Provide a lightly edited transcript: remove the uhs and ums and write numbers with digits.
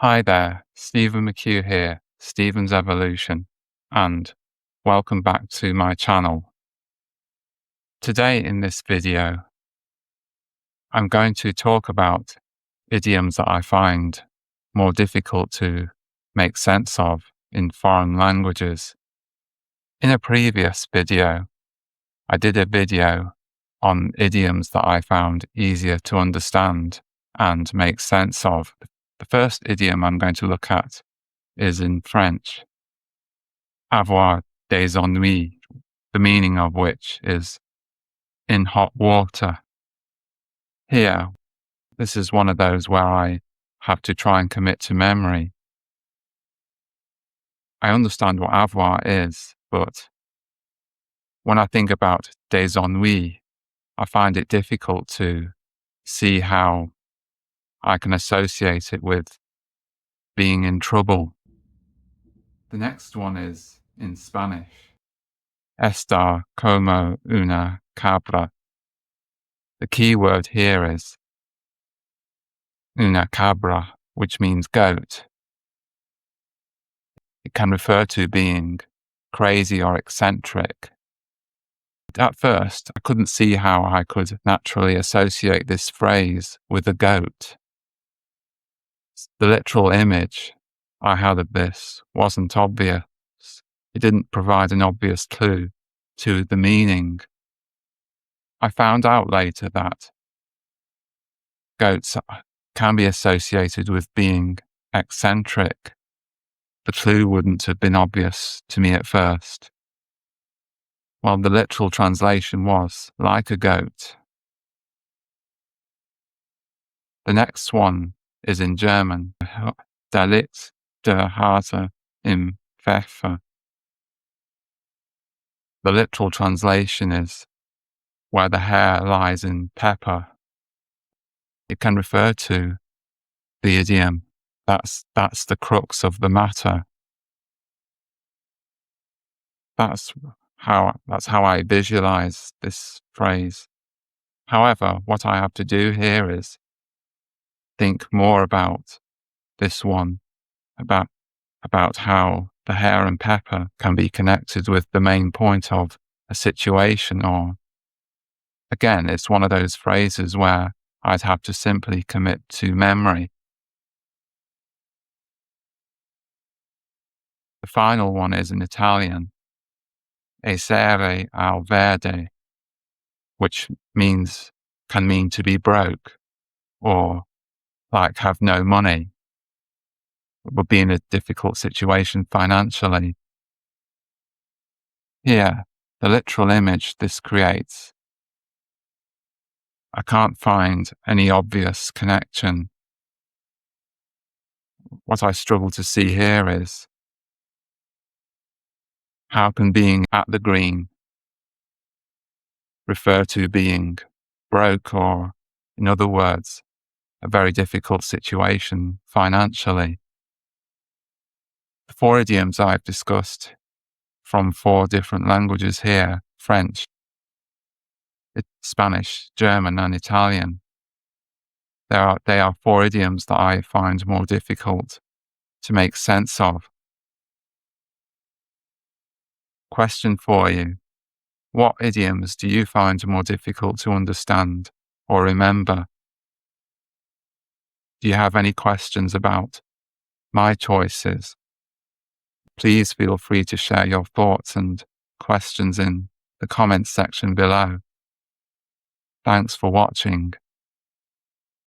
Hi there, Stephen McHugh here, Stephen's Evolution, and welcome back to my channel. Today in this video, I'm going to talk about idioms that I find more difficult to make sense of in foreign languages. In a previous video, I did a video on idioms that I found easier to understand and make sense of. The first idiom I'm going to look at is in French, avoir des ennuis, the meaning of which is in hot water. Here, this is one of those where I have to try and commit to memory. I understand what avoir is, but when I think about des ennuis, I find it difficult to see how I can associate it with being in trouble. The next one is in Spanish, estar como una cabra. The key word here is una cabra, which means goat. It can refer to being crazy or eccentric. At first, I couldn't see how I could naturally associate this phrase with a goat. The literal image I had of this wasn't obvious. It didn't provide an obvious clue to the meaning. I found out later that goats can be associated with being eccentric. The clue wouldn't have been obvious to me at first. Well, the literal translation was like a goat. The next one is in German, da liegt der Hase im Pfeffer. The literal translation is where the hare lies in pepper. It can refer to the idiom. That's the crux of the matter. That's how I visualize this phrase. However, what I have to do here is think more about this one, about how the hare and pepper can be connected with the main point of a situation, or again, it's one of those phrases where I'd have to simply commit to memory. The final one is in Italian, essere al verde, which can mean to be broke, or like have no money, would be in a difficult situation financially. Here, the literal image this creates, I can't find any obvious connection. What I struggle to see here is how can being at the green refer to being broke, or, in other words, a very difficult situation financially. The 4 idioms I've discussed from 4 different languages here, French, Spanish, German, and Italian. They are 4 idioms that I find more difficult to make sense of. Question for you. What idioms do you find more difficult to understand or remember? Do you have any questions about my choices? Please feel free to share your thoughts and questions in the comments section below. Thanks for watching.